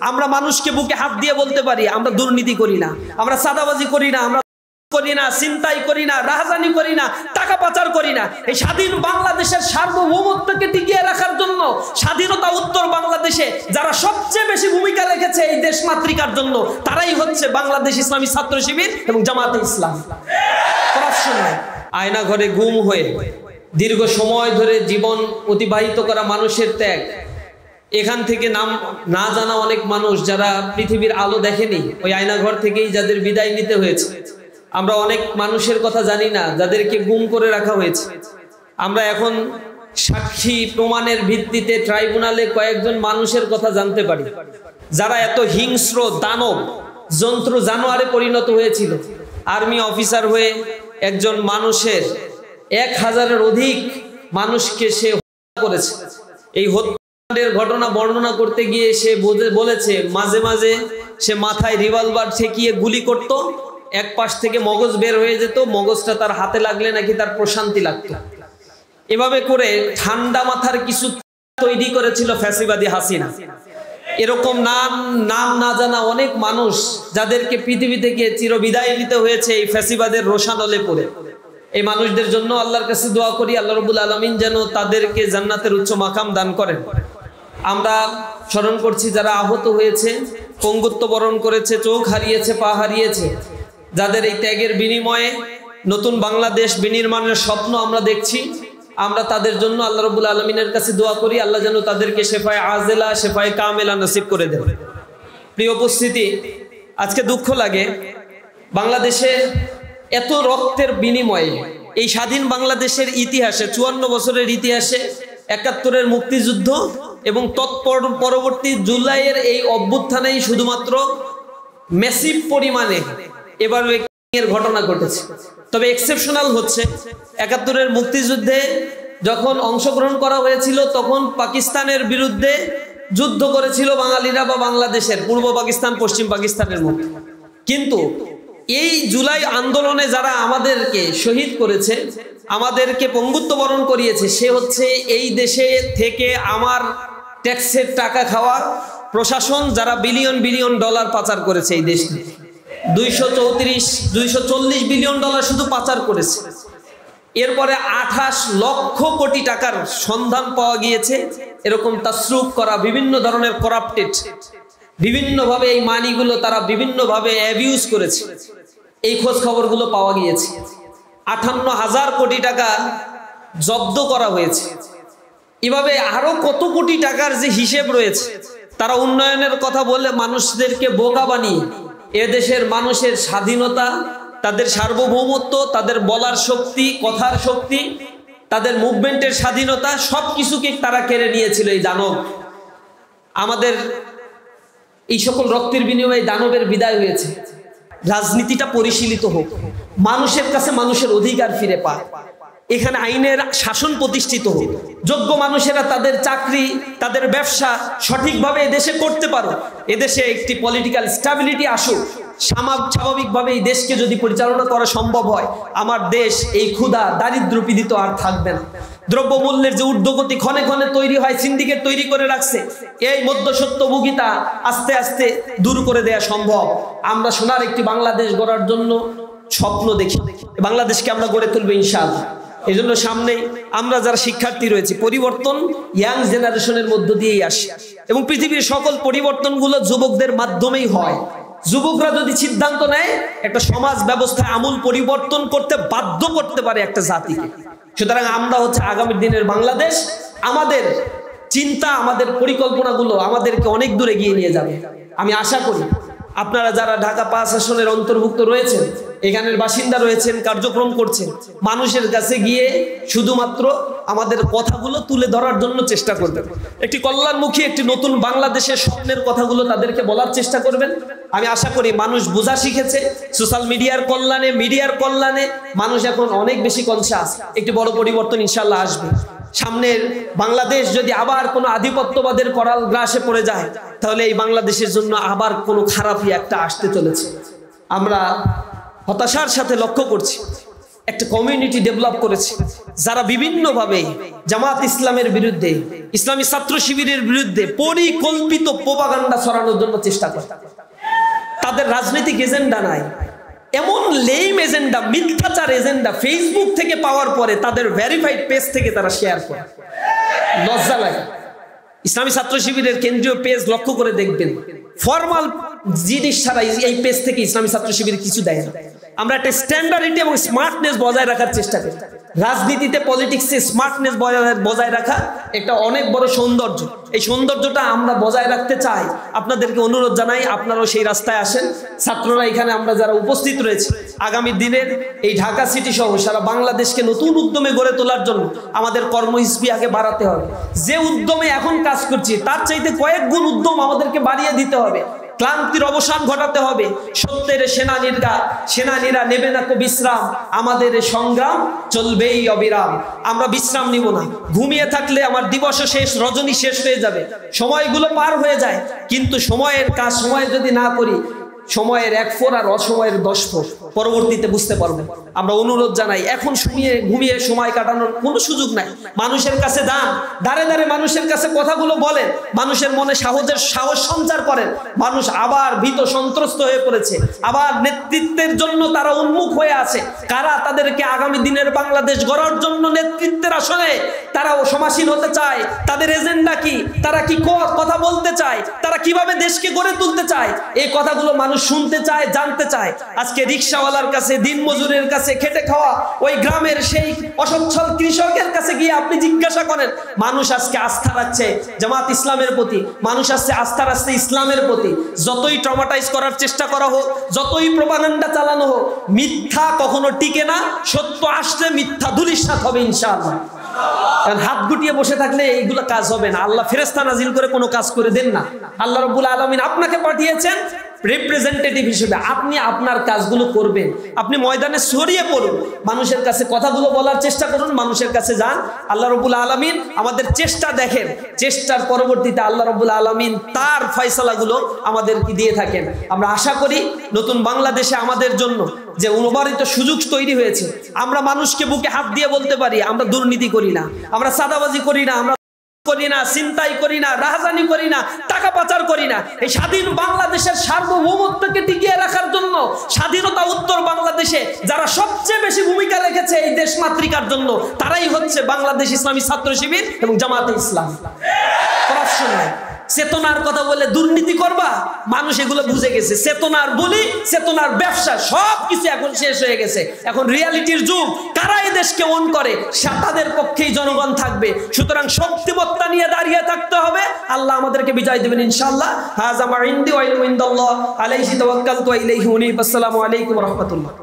আমরা মানুষকে বুকে হাত দিয়ে বলতে পারি আমরা দুর্নীতি করি না, আমরা চাঁদাবাজি করি না, আমরা করি না, চিন্তাই করি না, রাহাজানি করি না, টাকা পাচার করি না। এই স্বাধীন বাংলাদেশের সার্বভৌমত্বকে টিকিয়ে রাখার জন্য স্বাধীনতা উত্তর বাংলাদেশে যারা সবচেয়ে বেশি ভূমিকা রেখেছে এই দেশ মাতৃকার জন্য, তারাই হচ্ছে বাংলাদেশ ইসলামী ছাত্র শিবির এবং জামাতে ইসলাম। করাপশন নাই। আয়না ঘরে গুম হয়ে দীর্ঘ সময় ধরে জীবন অতিবাহিত করা মানুষের ত্যাগ, এখান থেকে নাম না জানা অনেক মানুষ যারা পৃথিবীর আলো দেখেনি, ওই আয়নাঘর থেকেই যাদের বিদায় নিতে হয়েছে। আমরা অনেক মানুষের কথা জানি না যাদেরকে গুম করে রাখা হয়েছে। আমরা এখন সাক্ষী প্রমাণের ভিত্তিতে ট্রাইব্যুনালে কয়েকজন মানুষের কথা জানতে পারি যারা এত হিংস্র দানব যন্ত্র জানোয়ারে পরিণত হয়েছিল। আর্মি অফিসার হয়ে একজন মানুষের 1000-এর অধিক মানুষকে সে হত্যা করেছে। এই হত্যার ঘটনা বর্ণনা করতে গিয়ে সে বলেছে মাঝে মাঝে সে মাথায় রিভলভার ঠেকিয়ে গুলি করত, এক পাশ থেকে মগজ বের হয়ে যেত, মগজটা তার হাতে লাগলে নাকি তার প্রশান্তি লাগতো। এভাবে করে ঠান্ডা মাথার কিছু তৈরি করেছিল ফ্যাসিবাদী হাসিনা। এরকম নাম না জানা অনেক মানুষ যাদেরকে পৃথিবী থেকে চিরবিদায় নিতে হয়েছে এই ফ্যাসিবাদের রোশানলে পড়ে। এই মানুষদের জন্য আল্লাহর কাছে দোয়া করি আল্লাহ রাব্বুল আলামিন যেন তাদেরকে জান্নাতের উচ্চ মাকাম দান করেন। আমরা স্মরণ করছি যারা আহত হয়েছে, পঙ্গুত্ব বরণ করেছে, চোখ হারিয়েছে, পা হারিয়েছে, যাদের এই ত্যাগের বিনিময়ে নতুন বাংলাদেশ বিনির্মাণের স্বপ্ন আমরা দেখছি। আমরা তাদের জন্য আল্লাহ রাব্বুল আলামিনের কাছে দোয়া করি আল্লাহ যেন তাদেরকে শেফায়ে আজেলা শেফায়ে কামেলা নসিব করে দেন। প্রিয় উপস্থিতি, আজকে দুঃখ লাগে বাংলাদেশে এত রক্তের বিনিময়ে এই স্বাধীন বাংলাদেশের ইতিহাসে 54 বছরের ইতিহাসে 71-এর মুক্তিযুদ্ধ এবং পরবর্তী জুলাইয়ের এই অভ্যুত্থানেই শুধুমাত্র ম্যাসিভ পরিমাণে এবার এর ঘটনা ঘটেছে। তবে এক্সেপশনাল হচ্ছে 71-এর মুক্তিযুদ্ধে যখন অংশগ্রহণ করা হয়েছিল তখন পাকিস্তানের বিরুদ্ধে যুদ্ধ করেছিল বাঙালিরা বা বাংলাদেশের পূর্ব পাকিস্তান পশ্চিম পাকিস্তানের মধ্যে। কিন্তু এই জুলাই আন্দোলনে যারা আমাদেরকে শহীদ করেছে, আমাদেরকে পঙ্গুত্ব বরণ করিয়েছে, সে হচ্ছে এই দেশে থেকে আমার ট্যাক্সের টাকা খাওয়া প্রশাসন যারা বিলিয়ন বিলিয়ন ডলার পাচার করেছে। এই দেশ 240 বিলিয়ন ডলার শুধু পাচার করেছে। এরপরে 28 লক্ষ কোটি টাকার সন্ধান পাওয়া গিয়েছে। এরকম তাসরুফ করা বিভিন্ন ধরনের করাপ্টেড বিভিন্নভাবে এই মানিগুলো তারা বিভিন্নভাবে অ্যাবিউজ করেছে, এই খোঁজ খবরগুলো পাওয়া গিয়েছে। 58,000 কোটি টাকা জব্দ করা হয়েছে। এভাবে আরো কত কোটি টাকার যে হিসেব রয়েছে। তারা উন্নয়নের কথা বলে মানুষদেরকে বোকা বানিয়ে এদেশের মানুষের স্বাধীনতা, তাদের সার্বভৌমত্ব, তাদের বলার শক্তি, কথার শক্তি, তাদের মুভমেন্টের স্বাধীনতা সবকিছুকে তারা কেড়ে নিয়েছিল এই দানব। আমাদের এই সকল রক্তের বিনিময়ে দানবের বিদায় হয়েছে। রাজনীতিটা পরিশীলিত হোক, মানুষের কাছে মানুষের অধিকার ফিরে পায়, এখানে আইনের শাসন প্রতিষ্ঠিত হোক, যোগ্য মানুষেরা তাদের চাকরি তাদের ব্যবসা সঠিকভাবে এদেশে করতে পারো, এদেশে একটি পলিটিক্যাল স্ট্যাবিলিটি আসুক, স্বাভাবিকভাবে এই দেশকে যদি পরিচালনা করা সম্ভব হয়, আমার দেশ এই ক্ষুধা দারিদ্র পীড়িত আর থাকবে না। দ্রব্যমূল্যের যে ঊর্ধ্বগতি ক্ষণে ক্ষণে তৈরি হয়, সিন্ডিকেট তৈরি করে রাখছে, এই মধ্যসত্যভোগিতা আস্তে আস্তে দূর করে দেয়া সম্ভব। আমরা সোনার একটি বাংলাদেশ গড়ার জন্য স্বপ্ন দেখি, বাংলাদেশকে আমরা গড়ে তুলবো ইনশাআল্লাহ। এই জন্য সামনে আমরা যারা শিক্ষার্থী রয়েছি, পরিবর্তন ইয়াং জেনারেশনের মধ্য দিয়েই আসে এবং পৃথিবীর সকল পরিবর্তনগুলো যুবকদের মাধ্যমেই হয়। যুবকরা যদি সিদ্ধান্ত নেয়, একটা সমাজ ব্যবস্থায় আমূল পরিবর্তন করতে বাধ্য করতে পারে একটা জাতিকে। সুতরাং আমরা হচ্ছে আগামী দিনের বাংলাদেশ। আমাদের চিন্তা, আমাদের পরিকল্পনাগুলো আমাদেরকে অনেক দূর এগিয়ে নিয়ে যাবে। আমি আশা করি আপনারা যারা ঢাকা 5 আসনের অন্তর্ভুক্ত রয়েছেন, এখানের বাসিন্দা রয়েছেন, কার্যক্রম করছেন, মানুষের কাছে গিয়ে শুধুমাত্র আমাদের কথাগুলো তুলে ধরার জন্য চেষ্টা করবেন। একটি কল্যাণমুখী একটি নতুন বাংলাদেশের স্বপ্নের কথাগুলো তাদেরকে বলার চেষ্টা করবেন। আমি আশা করি মানুষ বোঝা শিখেছে। সোশ্যাল মিডিয়ার কল্যাণে মানুষ এখন অনেক বেশি কনসাস। একটি বড় পরিবর্তন ইনশাআল্লাহ আসবে। সামনের বাংলাদেশ যদি আবার কোনো আধিপত্যবাদের করাল গ্রাসে পড়ে যায়, তাহলে এই বাংলাদেশের জন্য আবার কোনো খারাপই একটা আসতে চলেছে। আমরা হতাশার সাথে লক্ষ্য করছি একটা কমিউনিটি ডেভেলপ করেছে, যারা বিভিন্নভাবে জামাত ইসলামের বিরুদ্ধে, ইসলামী ছাত্র শিবিরের বিরুদ্ধে পরিকল্পিত প্রোপাগান্ডা ছড়ানোর জন্য চেষ্টা করে। তাদের রাজনৈতিক এজেন্ডা নাই, এমন লেম এজেন্ডা, মিথ্যাচার এজেন্ডা ফেসবুক থেকে পাওয়ার পরে তাদের ভেরিফাইড পেজ থেকে তারা শেয়ার করে। লজ্জা লাগে। ইসলামী ছাত্র শিবিরের কেন্দ্রীয় পেজ লক্ষ্য করে দেখবেন, ফর্মাল জিনিস ছাড়া এই পেজ থেকে ইসলামী ছাত্র শিবির কিছু দেয় না। আমরা একটা স্ট্যান্ডার্ডিটি এবং স্মার্টনেস বজায় রাখার চেষ্টা করি। রাজনীতিতে, পলিটিক্সে স্মার্টনেস বজায় রাখা একটা অনেক বড় সৌন্দর্য। এই সৌন্দর্যটা আমরা বজায় রাখতে চাই। আপনাদেরকে অনুরোধ জানাই, আপনারাও সেই রাস্তায় আসেন। ছাত্ররা এখানে আমরা যারা উপস্থিত রয়েছে, আগামী দিনের এই ঢাকা সিটি সহ সারা বাংলাদেশকে নতুন উদ্যমে গড়ে তোলার জন্য আমাদের কর্মস্পৃহা আগে বাড়াতে হবে। যে উদ্যমে এখন কাজ করছি তার চাইতে কয়েক গুণ উদ্যম আমাদেরকে বাড়িয়ে দিতে হবে। ক্লান্তির অবসান ঘটাতে হবে। সত্যের সেনানীরা নেবে না তো বিশ্রাম, আমাদের সংগ্রাম চলবেই অবিরাম। আমরা বিশ্রাম নিব না। ঘুমিয়ে থাকলে আমার দিবস শেষ, রজনী শেষ হয়ে যাবে, সময়গুলো পার হয়ে যায়। কিন্তু সময়ের কাজ সময় যদি না করি, সময়ের 1 ফোর আর অসময়ের 10 ফোর পরবর্তীতে বুঝতে পারবেন। আমরা অনুরোধ জানাই, এখন ঘুমিয়ে সময় কাটানোর কোনো সুযোগ নাই। মানুষের কাছে যান, দাঁড়ে দাঁড়ে মানুষের কাছে কথাগুলো বলেন, মানুষের মনে সাহস সঞ্চার করেন। মানুষ আবার ভীত সন্ত্রস্ত হয়ে পড়েছে, আবার নেতৃত্বের জন্য তারা উন্মুখ হয়ে আছে। কারা তাদেরকে আগামী দিনের বাংলাদেশ গড়ার জন্য নেতৃত্বের আসনে তারাও সমাসীন হতে চায়, তাদের এজেন্ডা কি, তারা কি কথা বলতে চায়, তারা কিভাবে দেশকে গড়ে তুলতে চায়, এই কথাগুলো মানুষ শুনতে চায়, জানতে চায়। আজকে রিকশাওয়ালার কাছে, দিনমজুরের কাছে, খেটে খাওয়া ওই গ্রামের সেই অসচ্ছল কৃষকের কাছে গিয়ে আপনি জিজ্ঞাসা করেন, মানুষ আজকে আস্থা রাখছে জামাত ইসলামের প্রতি, মানুষ আজকে আস্থা রাখছে ইসলামের প্রতি। যতই ট্রমাটাইজ করার চেষ্টা করা হোক, যতই প্রোপাগান্ডা চালানো হোক, মিথ্যা কখনো টিকে না। সত্য আসলে মিথ্যা ধূলিসাৎ হবে ইনশাআল্লাহ। হাত গুটিয়ে বসে থাকলে এইগুলো কাজ হবে না। আল্লাহ ফেরেশতা নাজিল করে কোনো কাজ করে দেন না। আল্লাহ রাব্বুল আলামিন আপনাকে পাঠিয়েছেন রিপ্রেজেন্টেটিভ হিসেবে, আপনি আপনার কাজগুলো করবেন। আপনি ময়দানে ছড়িয়ে পড়ুন, মানুষের কাছে কথাগুলো বলার চেষ্টা করুন, মানুষের কাছে যান। আল্লাহ রাব্বুল আলামিন আমাদের চেষ্টা দেখেন, চেষ্টার পরবর্তীতে আল্লাহ রাব্বুল আলামিন তার ফয়সালাগুলো আমাদেরকে দিয়ে থাকেন। আমরা আশা করি নতুন বাংলাদেশে আমাদের জন্য যে অনুবারিত সুযোগ তৈরি হয়েছে, আমরা মানুষকে বুকে হাত দিয়ে বলতে পারি, আমরা দুর্নীতি করি না, আমরা চাঁদাবাজি করি না, আমরা করি না, চিন্তাই করি না, রাহাজানি করি না, টাকা পাচার করি না। এই স্বাধীন বাংলাদেশের সার্বভৌমত্বকে টিকিয়ে রাখার জন্য, স্বাধীনতা উত্তর বাংলাদেশে যারা সবচেয়ে বেশি ভূমিকা রেখেছে এই দেশ মাতৃকার জন্য, তারাই হচ্ছে বাংলাদেশ ইসলামী ছাত্র শিবির এবং জামাতে ইসলাম। করাপশন নাই। চেতনার কথা বলে দুর্নীতি করবা, মানুষ এগুলো বুঝে গেছে। চেতনার বলি, চেতনার ব্যবসা সবকিছু এখন শেষ হয়ে গেছে। এখন রিয়ালিটির যুগ। কারা এই দেশকে ওন করে তাদের পক্ষেই জনগণ থাকবে। সুতরাং শক্তিমত্তা নিয়ে দাঁড়িয়ে থাকতে হবে। আল্লাহ আমাদেরকে বিজয় দেবেন ইনশাআল্লাহ। হাযা মা ইনদি ওয়া ইলমু ইনদাল্লাহ আলাইহি তাওয়াক্কালতু ওয়া ইলাইহি উনীব। আসসালামু আলাইকুম ওয়া রাহমাতুল্লাহ।